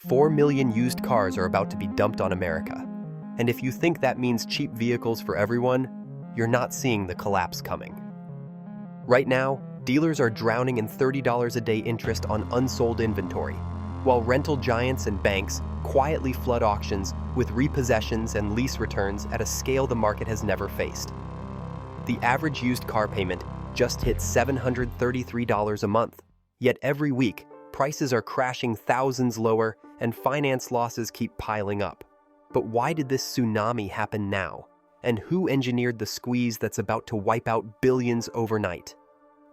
4 million used cars are about to be dumped on America. And if you think that means cheap vehicles for everyone, you're not seeing the collapse coming. Right now, dealers are drowning in $30 a day interest on unsold inventory, while rental giants and banks quietly flood auctions with repossessions and lease returns at a scale the market has never faced. The average used car payment just hit $733 a month, yet every week, prices are crashing thousands lower and finance losses keep piling up. But why did this tsunami happen now? And who engineered the squeeze that's about to wipe out billions overnight?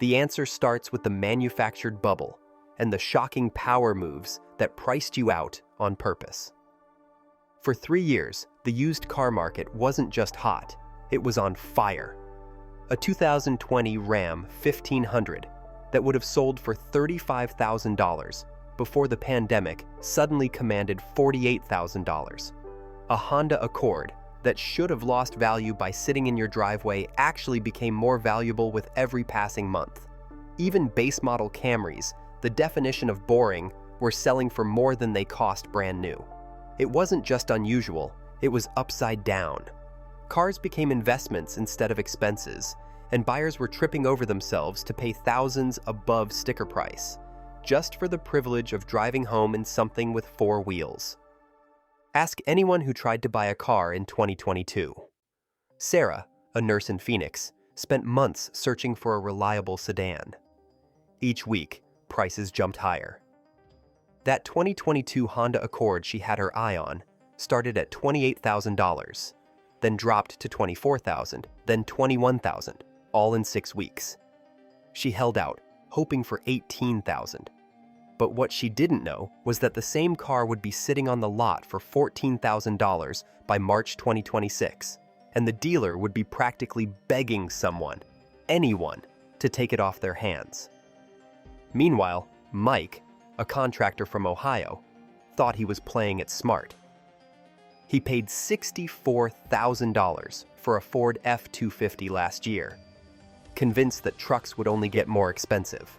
The answer starts with the manufactured bubble and the shocking power moves that priced you out on purpose. For 3 years, the used car market wasn't just hot, it was on fire. A 2020 Ram 1500 that would have sold for $35,000 before the pandemic suddenly commanded $48,000. A Honda Accord that should have lost value by sitting in your driveway actually became more valuable with every passing month. Even base model Camrys, the definition of boring, were selling for more than they cost brand new. It wasn't just unusual, it was upside down. Cars became investments instead of expenses, and buyers were tripping over themselves to pay thousands above sticker price, just for the privilege of driving home in something with 4 wheels. Ask anyone who tried to buy a car in 2022. Sarah, a nurse in Phoenix, spent months searching for a reliable sedan. Each week, prices jumped higher. That 2022 Honda Accord she had her eye on started at $28,000, then dropped to $24,000, then $21,000, all in 6 weeks. She held out, hoping for $18,000. But what she didn't know was that the same car would be sitting on the lot for $14,000 by March 2026, and the dealer would be practically begging someone, anyone, to take it off their hands. Meanwhile, Mike, a contractor from Ohio, thought he was playing it smart. He paid $64,000 for a Ford F-250 last year, convinced that trucks would only get more expensive.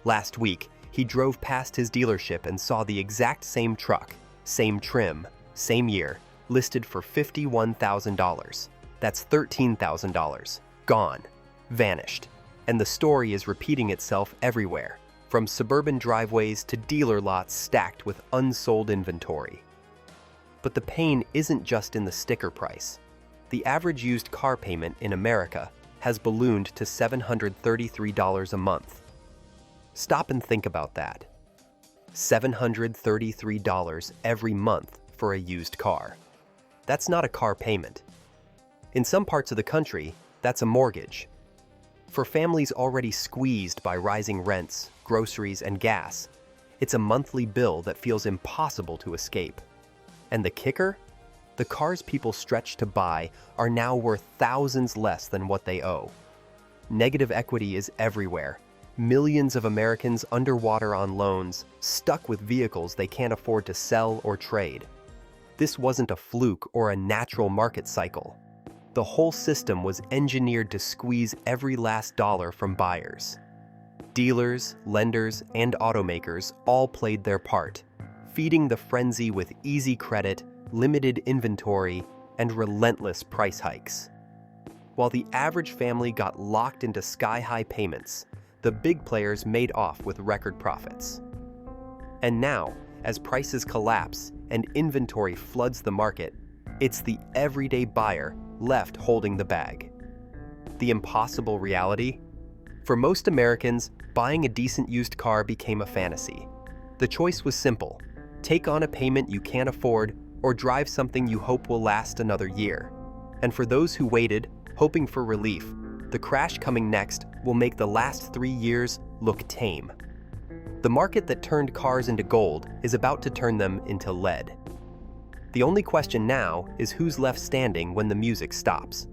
Last week, he drove past his dealership and saw the exact same truck, same trim, same year, listed for $51,000. That's $13,000. Gone. Vanished. And the story is repeating itself everywhere, from suburban driveways to dealer lots stacked with unsold inventory. But the pain isn't just in the sticker price. The average used car payment in America has ballooned to $733 a month. Stop and think about that. $733 every month for a used car. That's not a car payment. In some parts of the country, that's a mortgage. For families already squeezed by rising rents, groceries, and gas, it's a monthly bill that feels impossible to escape. And the kicker? The cars people stretch to buy are now worth thousands less than what they owe. Negative equity is everywhere. Millions of Americans underwater on loans, stuck with vehicles they can't afford to sell or trade. This wasn't a fluke or a natural market cycle. The whole system was engineered to squeeze every last dollar from buyers. Dealers, lenders, and automakers all played their part, feeding the frenzy with easy credit, limited inventory, and relentless price hikes. While the average family got locked into sky-high payments, the big players made off with record profits. And now, as prices collapse and inventory floods the market, it's the everyday buyer left holding the bag. The impossible reality? For most Americans, buying a decent used car became a fantasy. The choice was simple: take on a payment you can't afford or drive something you hope will last another year. And for those who waited, hoping for relief, the crash coming next will make the last 3 years look tame. The market that turned cars into gold is about to turn them into lead. The only question now is who's left standing when the music stops.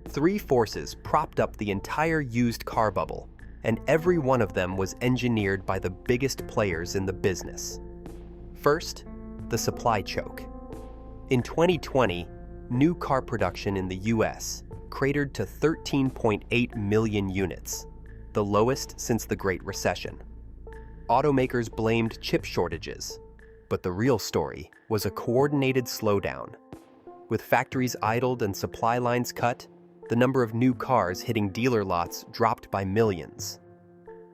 3 forces propped up the entire used car bubble, and every one of them was engineered by the biggest players in the business. First, the supply choke. In 2020, new car production in the US cratered to 13.8 million units, the lowest since the Great Recession. Automakers blamed chip shortages. But the real story was a coordinated slowdown. With factories idled and supply lines cut, the number of new cars hitting dealer lots dropped by millions.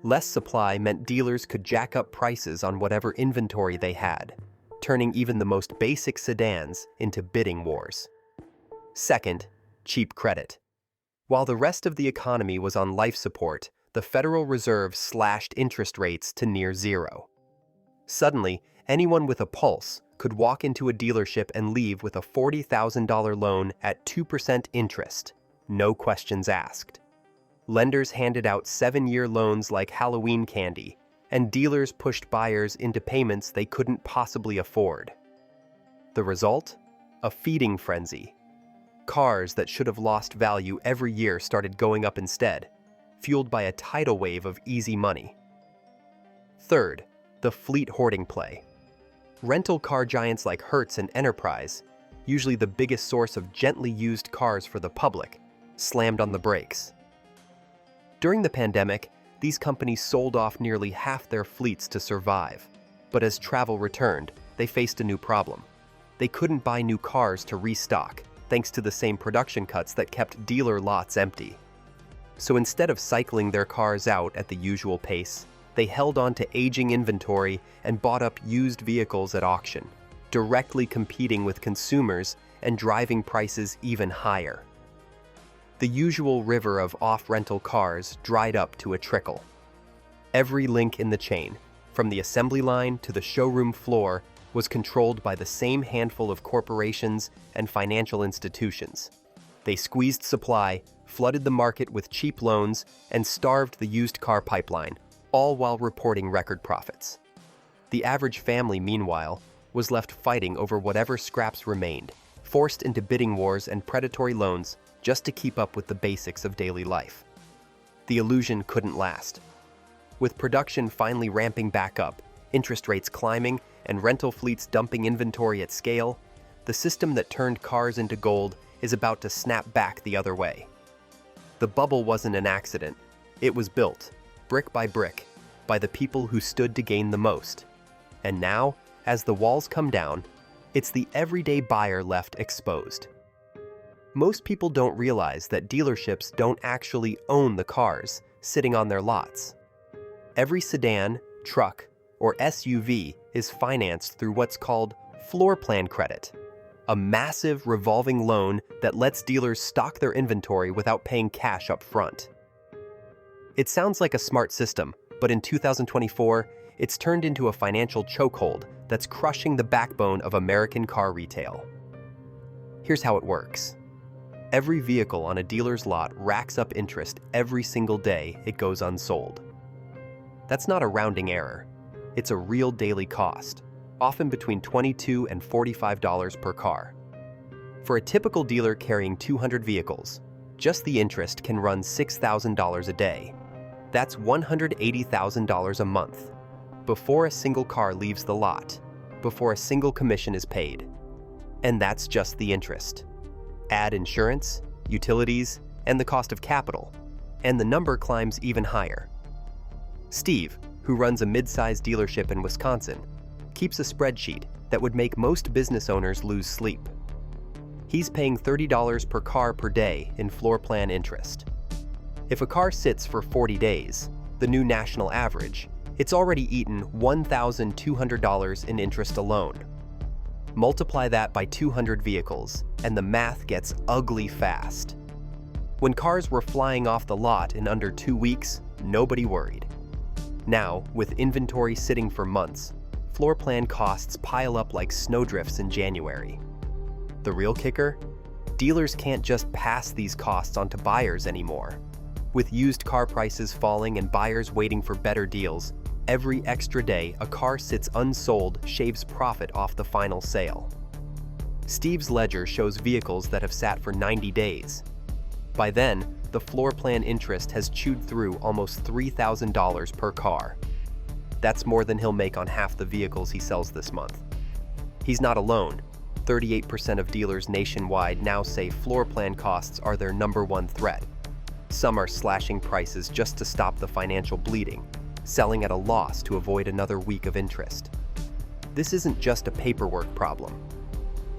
Less supply meant dealers could jack up prices on whatever inventory they had, turning even the most basic sedans into bidding wars. Second, cheap credit. While the rest of the economy was on life support, the Federal Reserve slashed interest rates to near zero. Suddenly, anyone with a pulse could walk into a dealership and leave with a $40,000 loan at 2% interest, no questions asked. Lenders handed out 7-year loans like Halloween candy, and dealers pushed buyers into payments they couldn't possibly afford. The result? A feeding frenzy. Cars that should have lost value every year started going up instead, fueled by a tidal wave of easy money. Third, the fleet hoarding play. Rental car giants like Hertz and Enterprise, usually the biggest source of gently used cars for the public, slammed on the brakes. During the pandemic, these companies sold off nearly half their fleets to survive. But as travel returned, they faced a new problem. They couldn't buy new cars to restock, thanks to the same production cuts that kept dealer lots empty. So instead of cycling their cars out at the usual pace, they held on to aging inventory and bought up used vehicles at auction, directly competing with consumers and driving prices even higher. The usual river of off-rental cars dried up to a trickle. Every link in the chain, from the assembly line to the showroom floor, was controlled by the same handful of corporations and financial institutions. They squeezed supply, flooded the market with cheap loans, and starved the used car pipeline, all while reporting record profits. The average family, meanwhile, was left fighting over whatever scraps remained, forced into bidding wars and predatory loans just to keep up with the basics of daily life. The illusion couldn't last. With production finally ramping back up, interest rates climbing, and rental fleets dumping inventory at scale, the system that turned cars into gold is about to snap back the other way. The bubble wasn't an accident. It was built, brick by brick, by the people who stood to gain the most. And now, as the walls come down, it's the everyday buyer left exposed. Most people don't realize that dealerships don't actually own the cars sitting on their lots. Every sedan, truck, or SUV is financed through what's called floor plan credit, a massive revolving loan that lets dealers stock their inventory without paying cash up front. It sounds like a smart system, but in 2024, it's turned into a financial chokehold that's crushing the backbone of American car retail. Here's how it works. Every vehicle on a dealer's lot racks up interest every single day it goes unsold. That's not a rounding error. It's a real daily cost, often between $22 and $45 per car. For a typical dealer carrying 200 vehicles, just the interest can run $6,000 a day. That's $180,000 a month, before a single car leaves the lot, before a single commission is paid. And that's just the interest. Add insurance, utilities, and the cost of capital, and the number climbs even higher. Steve, who runs a mid-sized dealership in Wisconsin, keeps a spreadsheet that would make most business owners lose sleep. He's paying $30 per car per day in floor plan interest. If a car sits for 40 days, the new national average, it's already eaten $1,200 in interest alone. Multiply that by 200 vehicles, and the math gets ugly fast. When cars were flying off the lot in under 2 weeks, nobody worried. Now, with inventory sitting for months, floor plan costs pile up like snowdrifts in January. The real kicker? Dealers can't just pass these costs on to buyers anymore. With used car prices falling and buyers waiting for better deals, every extra day a car sits unsold shaves profit off the final sale. Steve's ledger shows vehicles that have sat for 90 days. By then, the floor plan interest has chewed through almost $3,000 per car. That's more than he'll make on half the vehicles he sells this month. He's not alone. 38% of dealers nationwide now say floor plan costs are their #1 threat. Some are slashing prices just to stop the financial bleeding, selling at a loss to avoid another week of interest. This isn't just a paperwork problem.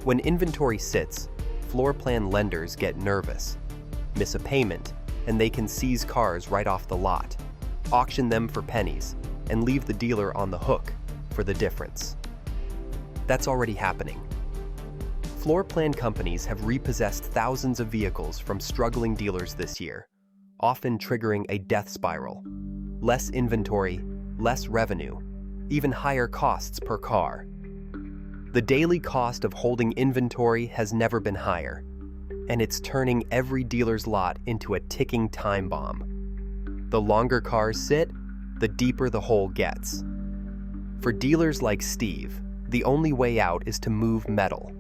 When inventory sits, floor plan lenders get nervous, miss a payment, and they can seize cars right off the lot, auction them for pennies, and leave the dealer on the hook for the difference. That's already happening. Floor plan companies have repossessed thousands of vehicles from struggling dealers this year, often triggering a death spiral. Less inventory, less revenue, even higher costs per car. The daily cost of holding inventory has never been higher, and it's turning every dealer's lot into a ticking time bomb. The longer cars sit, the deeper the hole gets. For dealers like Steve, the only way out is to move metal,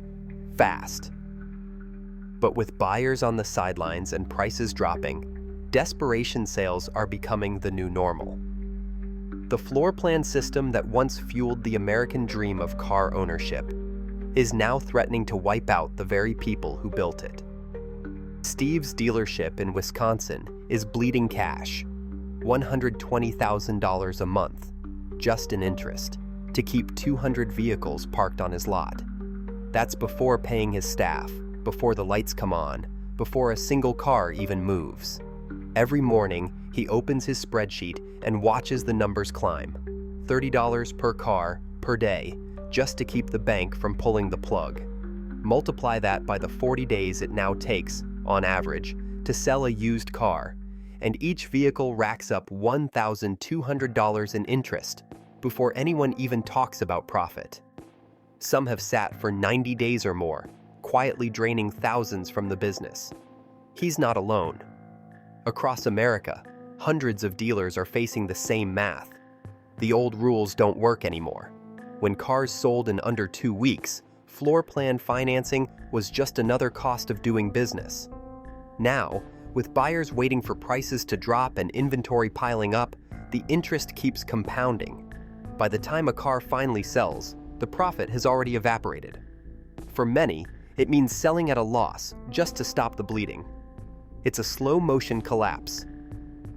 fast. But with buyers on the sidelines and prices dropping, desperation sales are becoming the new normal. The floor plan system that once fueled the American dream of car ownership is now threatening to wipe out the very people who built it. Steve's dealership in Wisconsin is bleeding cash, $120,000 a month, just in interest, to keep 200 vehicles parked on his lot. That's before paying his staff, before the lights come on, before a single car even moves. Every morning, he opens his spreadsheet and watches the numbers climb. $30 per car, per day, just to keep the bank from pulling the plug. Multiply that by the 40 days it now takes, on average, to sell a used car, and each vehicle racks up $1,200 in interest before anyone even talks about profit. Some have sat for 90 days or more, quietly draining thousands from the business. He's not alone. Across America, hundreds of dealers are facing the same math. The old rules don't work anymore. When cars sold in under 2 weeks, floor plan financing was just another cost of doing business. Now, with buyers waiting for prices to drop and inventory piling up, the interest keeps compounding. By the time a car finally sells, the profit has already evaporated. For many, it means selling at a loss just to stop the bleeding. It's a slow-motion collapse.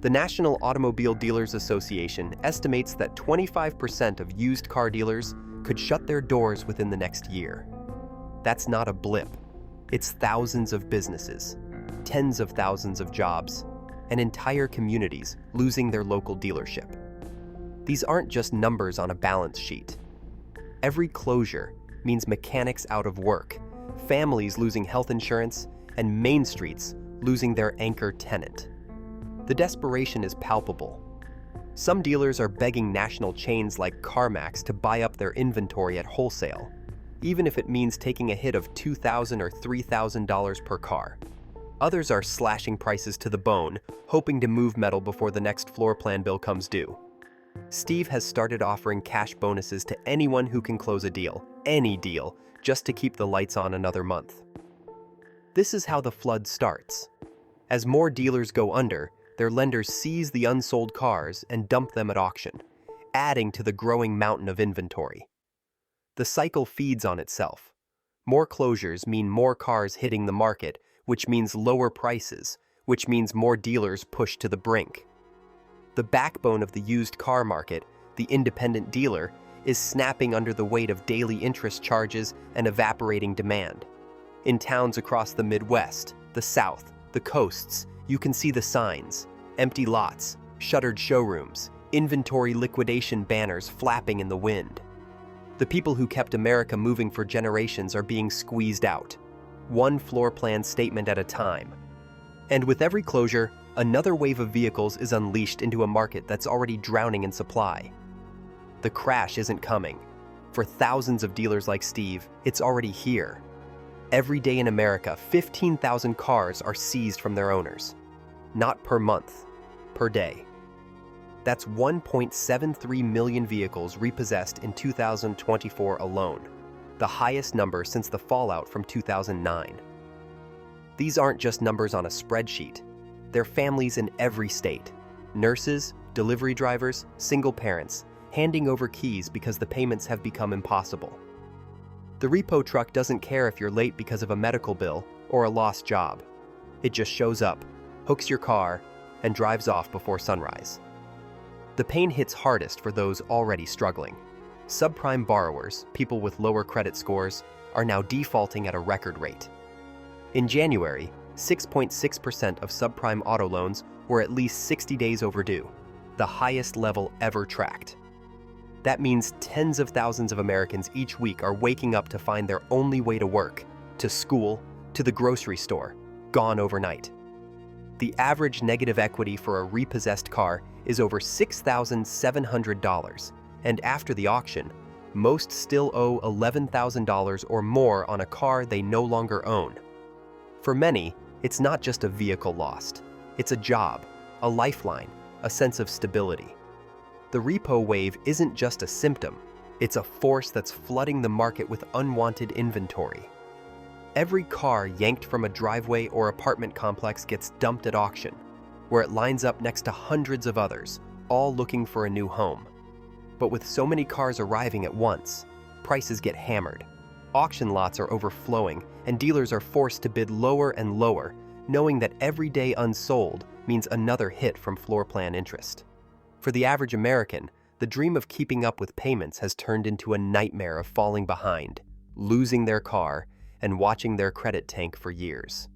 The National Automobile Dealers Association estimates that 25% of used car dealers could shut their doors within the next year. That's not a blip. It's thousands of businesses, tens of thousands of jobs, and entire communities losing their local dealership. These aren't just numbers on a balance sheet. Every closure means mechanics out of work, families losing health insurance, and main streets losing their anchor tenant. The desperation is palpable. Some dealers are begging national chains like CarMax to buy up their inventory at wholesale, even if it means taking a hit of $2,000 or $3,000 per car. Others are slashing prices to the bone, hoping to move metal before the next floor plan bill comes due. Steve has started offering cash bonuses to anyone who can close a deal, any deal, just to keep the lights on another month. This is how the flood starts. As more dealers go under, their lenders seize the unsold cars and dump them at auction, adding to the growing mountain of inventory. The cycle feeds on itself. More closures mean more cars hitting the market, which means lower prices, which means more dealers pushed to the brink. The backbone of the used car market, the independent dealer, is snapping under the weight of daily interest charges and evaporating demand. In towns across the Midwest, the South, the coasts, you can see the signs: empty lots, shuttered showrooms, inventory liquidation banners flapping in the wind. The people who kept America moving for generations are being squeezed out, one floor plan statement at a time. And with every closure, another wave of vehicles is unleashed into a market that's already drowning in supply. The crash isn't coming. For thousands of dealers like Steve, it's already here. Every day in America, 15,000 cars are seized from their owners. Not per month, per day. That's 1.73 million vehicles repossessed in 2024 alone, the highest number since the fallout from 2009. These aren't just numbers on a spreadsheet. They're families in every state. Nurses, delivery drivers, single parents, handing over keys because the payments have become impossible. The repo truck doesn't care if you're late because of a medical bill or a lost job. It just shows up, hooks your car, and drives off before sunrise. The pain hits hardest for those already struggling. Subprime borrowers, people with lower credit scores, are now defaulting at a record rate. In January, 6.6% of subprime auto loans were at least 60 days overdue, the highest level ever tracked. That means tens of thousands of Americans each week are waking up to find their only way to work, to school, to the grocery store, gone overnight. The average negative equity for a repossessed car is over $6,700, and after the auction, most still owe $11,000 or more on a car they no longer own. For many, it's not just a vehicle lost. It's a job, a lifeline, a sense of stability. The repo wave isn't just a symptom, it's a force that's flooding the market with unwanted inventory. Every car yanked from a driveway or apartment complex gets dumped at auction, where it lines up next to hundreds of others, all looking for a new home. But with so many cars arriving at once, prices get hammered. Auction lots are overflowing, and dealers are forced to bid lower and lower, knowing that every day unsold means another hit from floor plan interest. For the average American, the dream of keeping up with payments has turned into a nightmare of falling behind, losing their car, and watching their credit tank for years.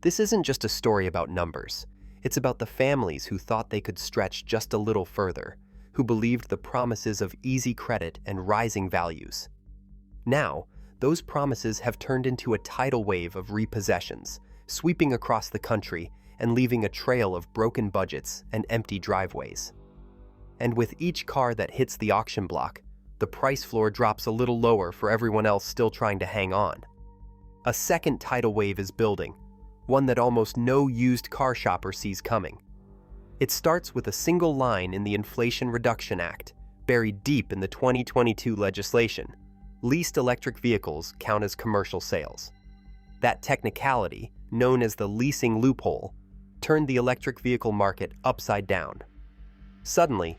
This isn't just a story about numbers. It's about the families who thought they could stretch just a little further, who believed the promises of easy credit and rising values. Now, those promises have turned into a tidal wave of repossessions, sweeping across the country and leaving a trail of broken budgets and empty driveways. And with each car that hits the auction block, the price floor drops a little lower for everyone else still trying to hang on. A second tidal wave is building, one that almost no used car shopper sees coming. It starts with a single line in the Inflation Reduction Act, buried deep in the 2022 legislation. Leased electric vehicles count as commercial sales. That technicality, known as the leasing loophole, turned the electric vehicle market upside down. Suddenly,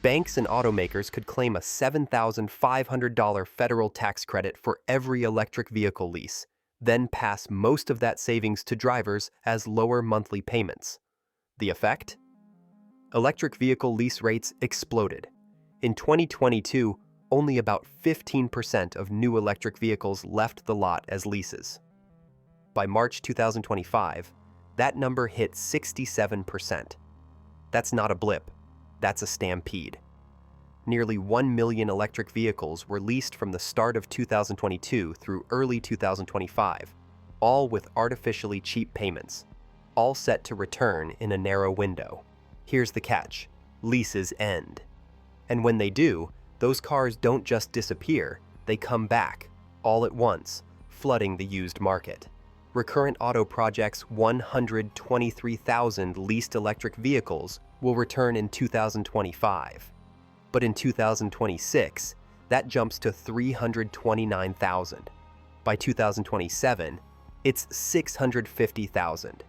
banks and automakers could claim a $7,500 federal tax credit for every electric vehicle lease, then pass most of that savings to drivers as lower monthly payments. The effect? Electric vehicle lease rates exploded. In 2022, only about 15% of new electric vehicles left the lot as leases. By March 2025, that number hit 67%. That's not a blip, that's a stampede. Nearly 1 million electric vehicles were leased from the start of 2022 through early 2025, all with artificially cheap payments, all set to return in a narrow window. Here's the catch: leases end. And when they do, those cars don't just disappear, they come back, all at once, flooding the used market. Recurrent Auto Project's 123,000 leased electric vehicles will return in 2025. But in 2026, that jumps to 329,000. By 2027, it's 650,000.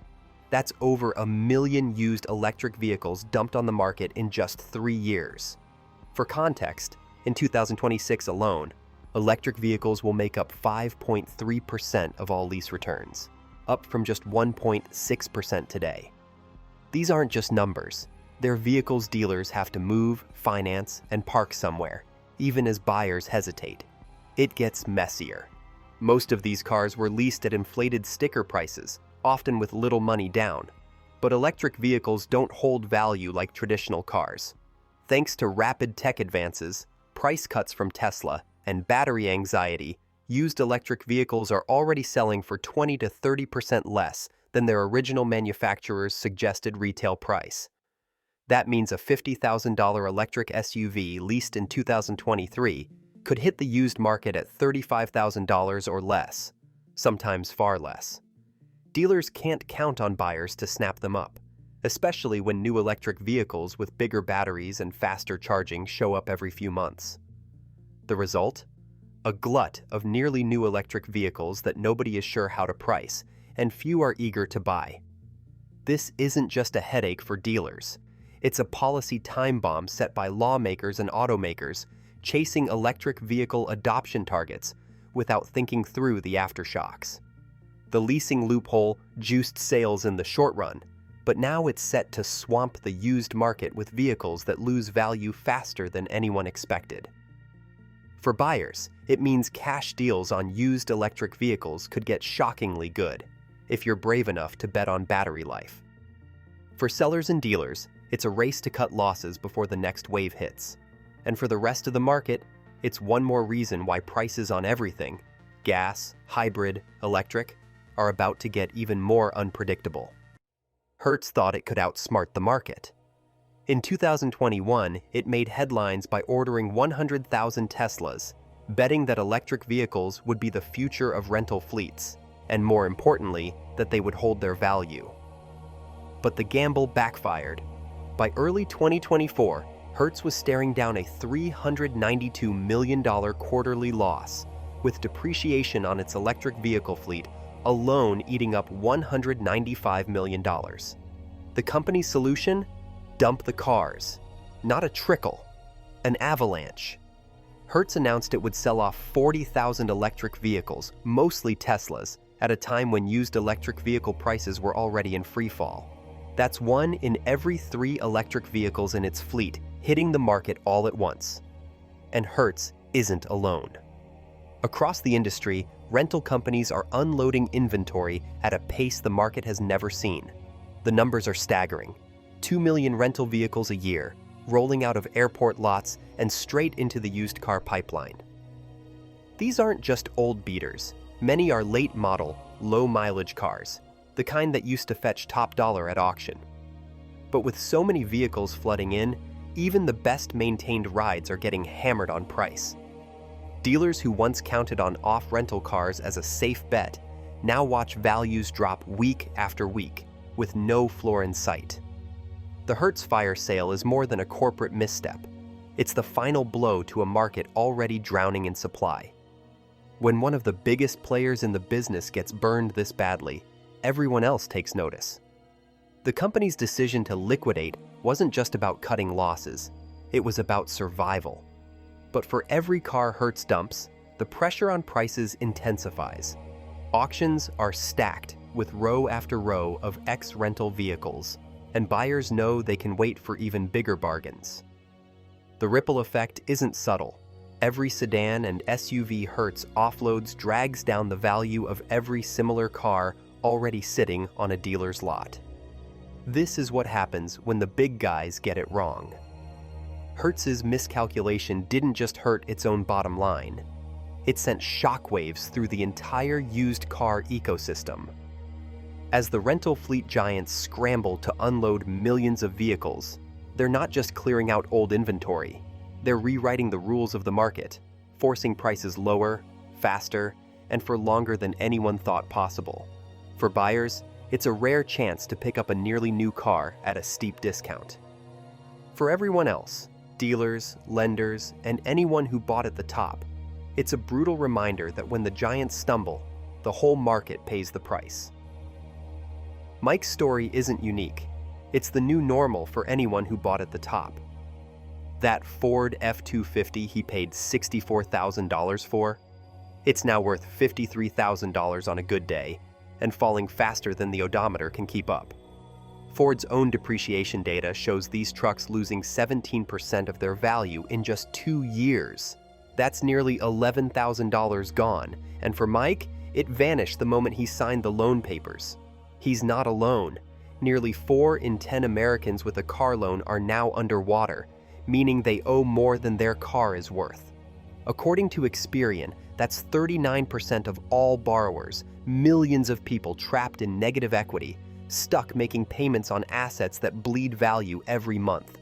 That's over 1 million used electric vehicles dumped on the market in just 3 years. For context, in 2026 alone, electric vehicles will make up 5.3% of all lease returns, up from just 1.6% today. These aren't just numbers. They're vehicles dealers have to move, finance, and park somewhere, even as buyers hesitate. It gets messier. Most of these cars were leased at inflated sticker prices, often with little money down. But electric vehicles don't hold value like traditional cars. Thanks to rapid tech advances, price cuts from Tesla, and battery anxiety, used electric vehicles are already selling for 20 to 30% less than their original manufacturer's suggested retail price. That means a $50,000 electric SUV leased in 2023 could hit the used market at $35,000 or less, sometimes far less. Dealers can't count on buyers to snap them up, especially when new electric vehicles with bigger batteries and faster charging show up every few months. The result? A glut of nearly new electric vehicles that nobody is sure how to price, and few are eager to buy. This isn't just a headache for dealers. It's a policy time bomb set by lawmakers and automakers chasing electric vehicle adoption targets without thinking through the aftershocks. The leasing loophole juiced sales in the short run, but now it's set to swamp the used market with vehicles that lose value faster than anyone expected. For buyers, it means cash deals on used electric vehicles could get shockingly good if you're brave enough to bet on battery life. For sellers and dealers, it's a race to cut losses before the next wave hits. And for the rest of the market, it's one more reason why prices on everything, gas, hybrid, electric, are about to get even more unpredictable. Hertz thought it could outsmart the market. In 2021, it made headlines by ordering 100,000 Teslas, betting that electric vehicles would be the future of rental fleets, and more importantly, that they would hold their value. But the gamble backfired. By early 2024, Hertz was staring down a $392 million quarterly loss, with depreciation on its electric vehicle fleet alone eating up $195 million. The company's solution? Dump the cars. Not a trickle, an avalanche. Hertz announced it would sell off 40,000 electric vehicles, mostly Teslas, at a time when used electric vehicle prices were already in free fall. That's 1 in every 3 electric vehicles in its fleet hitting the market all at once. And Hertz isn't alone. Across the industry, rental companies are unloading inventory at a pace the market has never seen. The numbers are staggering. 2 million rental vehicles a year, rolling out of airport lots and straight into the used car pipeline. These aren't just old beaters. Many are late model, low mileage cars, the kind that used to fetch top dollar at auction. But with so many vehicles flooding in, even the best maintained rides are getting hammered on price. Dealers who once counted on off-rental cars as a safe bet now watch values drop week after week, with no floor in sight. The Hertz fire sale is more than a corporate misstep. It's the final blow to a market already drowning in supply. When one of the biggest players in the business gets burned this badly, everyone else takes notice. The company's decision to liquidate wasn't just about cutting losses, it was about survival. But for every car Hertz dumps, the pressure on prices intensifies. Auctions are stacked with row after row of ex-rental vehicles, and buyers know they can wait for even bigger bargains. The ripple effect isn't subtle. Every sedan and SUV Hertz offloads drags down the value of every similar car already sitting on a dealer's lot. This is what happens when the big guys get it wrong. Hertz's miscalculation didn't just hurt its own bottom line. It sent shockwaves through the entire used car ecosystem. As the rental fleet giants scramble to unload millions of vehicles, they're not just clearing out old inventory. They're rewriting the rules of the market, forcing prices lower, faster, and for longer than anyone thought possible. For buyers, it's a rare chance to pick up a nearly new car at a steep discount. For everyone else, dealers, lenders, and anyone who bought at the top, it's a brutal reminder that when the giants stumble, the whole market pays the price. Mike's story isn't unique. It's the new normal for anyone who bought at the top. That Ford F-250 he paid $64,000 for, it's now worth $53,000 on a good day, and falling faster than the odometer can keep up. Ford's own depreciation data shows these trucks losing 17% of their value in just 2 years. That's nearly $11,000 gone, and for Mike, it vanished the moment he signed the loan papers. He's not alone. Nearly 4 in 10 Americans with a car loan are now underwater, meaning they owe more than their car is worth. According to Experian, that's 39% of all borrowers, millions of people trapped in negative equity, stuck making payments on assets that bleed value every month.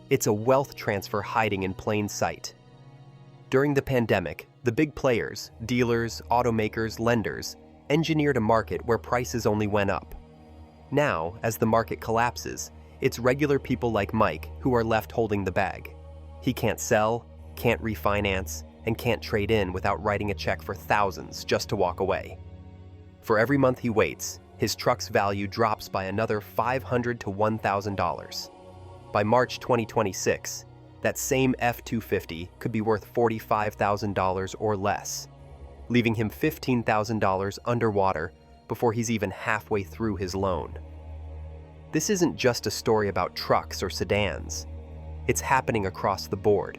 It's a wealth transfer hiding in plain sight. During the pandemic, the big players, dealers, automakers, lenders, engineered a market where prices only went up. Now, as the market collapses, it's regular people like Mike who are left holding the bag. He can't sell, can't refinance, and can't trade in without writing a check for thousands just to walk away. For every month he waits, his truck's value drops by another $500 to $1,000. By March 2026, that same F-250 could be worth $45,000 or less, leaving him $15,000 underwater before he's even halfway through his loan. This isn't just a story about trucks or sedans. It's happening across the board.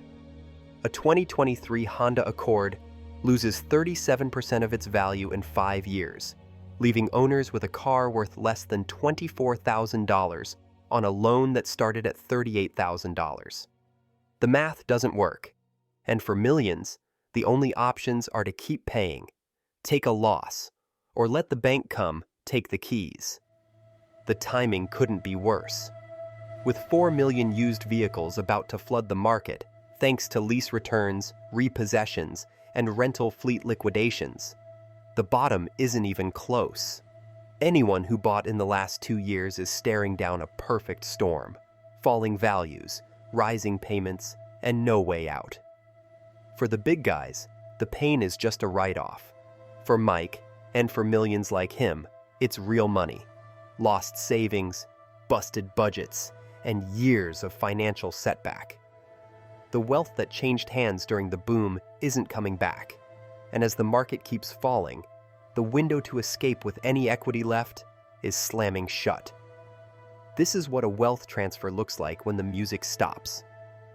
A 2023 Honda Accord loses 37% of its value in 5 years, leaving owners with a car worth less than $24,000 on a loan that started at $38,000. The math doesn't work, and for millions, the only options are to keep paying, take a loss, or let the bank come take the keys. The timing couldn't be worse. With 4 million used vehicles about to flood the market, thanks to lease returns, repossessions, and rental fleet liquidations, the bottom isn't even close. Anyone who bought in the last 2 years is staring down a perfect storm: falling values, rising payments, and no way out. For the big guys, the pain is just a write-off. For Mike, and for millions like him, it's real money: lost savings, busted budgets, and years of financial setback. The wealth that changed hands during the boom isn't coming back, and as the market keeps falling, the window to escape with any equity left is slamming shut. This is what a wealth transfer looks like when the music stops.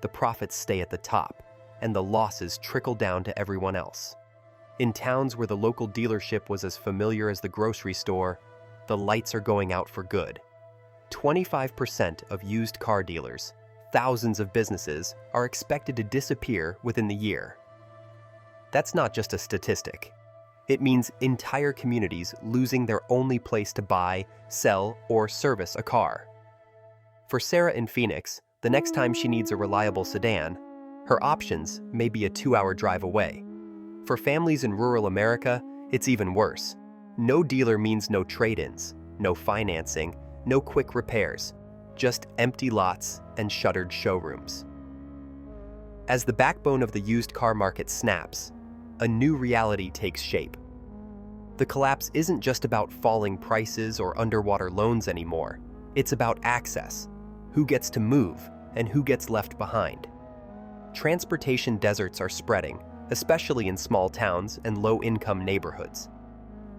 The profits stay at the top, and the losses trickle down to everyone else. In towns where the local dealership was as familiar as the grocery store, the lights are going out for good. 25% of used car dealers, thousands of businesses, are expected to disappear within the year. That's not just a statistic. It means entire communities losing their only place to buy, sell, or service a car. For Sarah in Phoenix, the next time she needs a reliable sedan, her options may be a 2-hour drive away. For families in rural America, it's even worse. No dealer means no trade-ins, no financing, no quick repairs, just empty lots and shuttered showrooms. As the backbone of the used car market snaps, a new reality takes shape. The collapse isn't just about falling prices or underwater loans anymore. It's about access: who gets to move and who gets left behind. Transportation deserts are spreading, especially in small towns and low-income neighborhoods.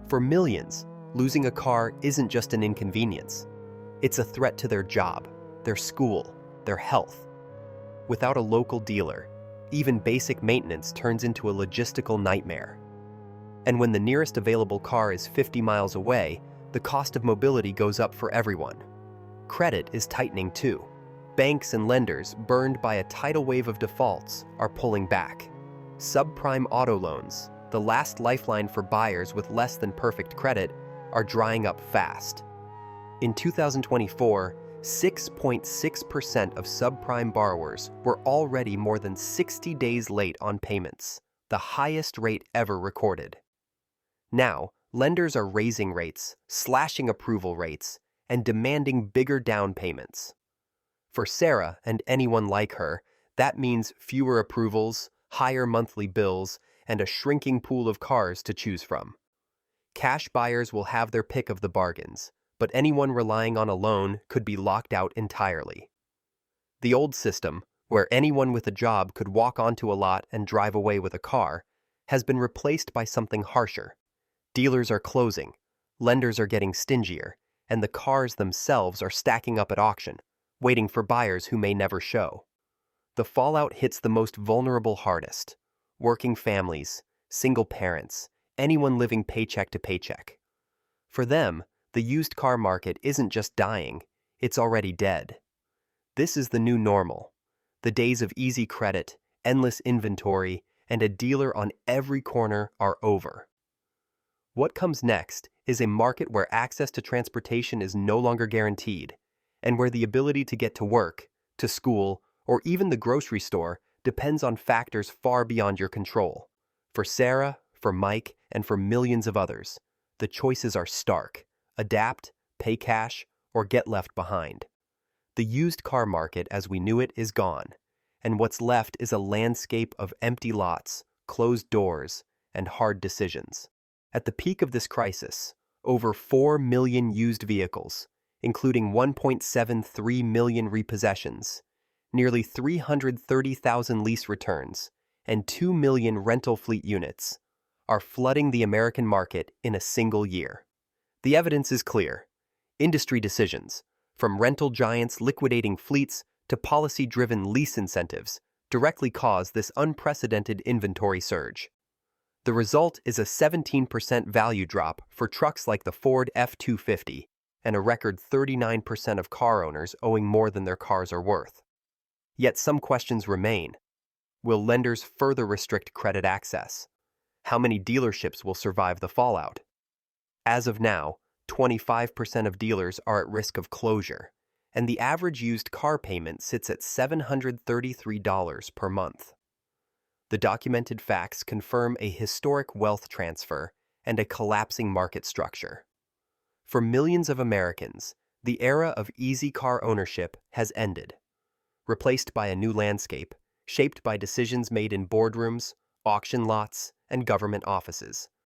For millions, losing a car isn't just an inconvenience. It's a threat to their job, their school, their health. Without a local dealer, even basic maintenance turns into a logistical nightmare. And when the nearest available car is 50 miles away, the cost of mobility goes up for everyone. Credit is tightening too. Banks and lenders, burned by a tidal wave of defaults, are pulling back. Subprime auto loans, the last lifeline for buyers with less than perfect credit, are drying up fast. In 2024, 6.6% of subprime borrowers were already more than 60 days late on payments, the highest rate ever recorded. Now, lenders are raising rates, slashing approval rates, and demanding bigger down payments. For Sarah and anyone like her, that means fewer approvals, higher monthly bills, and a shrinking pool of cars to choose from. Cash buyers will have their pick of the bargains, but anyone relying on a loan could be locked out entirely. The old system, where anyone with a job could walk onto a lot and drive away with a car, has been replaced by something harsher. Dealers are closing, lenders are getting stingier, and the cars themselves are stacking up at auction, waiting for buyers who may never show. The fallout hits the most vulnerable hardest: working families, single parents, anyone living paycheck to paycheck. For them, the used car market isn't just dying, it's already dead. This is the new normal. The days of easy credit, endless inventory, and a dealer on every corner are over. What comes next is a market where access to transportation is no longer guaranteed, and where the ability to get to work, to school, or even the grocery store depends on factors far beyond your control. For Sarah, for Mike, and for millions of others, the choices are stark: adapt, pay cash, or get left behind. The used car market as we knew it is gone, and what's left is a landscape of empty lots, closed doors, and hard decisions. At the peak of this crisis, over 4 million used vehicles, including 1.73 million repossessions, nearly 330,000 lease returns, and 2 million rental fleet units, are flooding the American market in a single year. The evidence is clear. Industry decisions, from rental giants liquidating fleets to policy-driven lease incentives, directly cause this unprecedented inventory surge. The result is a 17% value drop for trucks like the Ford F-250 and a record 39% of car owners owing more than their cars are worth. Yet some questions remain. Will lenders further restrict credit access? How many dealerships will survive the fallout? As of now, 25% of dealers are at risk of closure, and the average used car payment sits at $733 per month. The documented facts confirm a historic wealth transfer and a collapsing market structure. For millions of Americans, the era of easy car ownership has ended, replaced by a new landscape shaped by decisions made in boardrooms, auction lots, and government offices.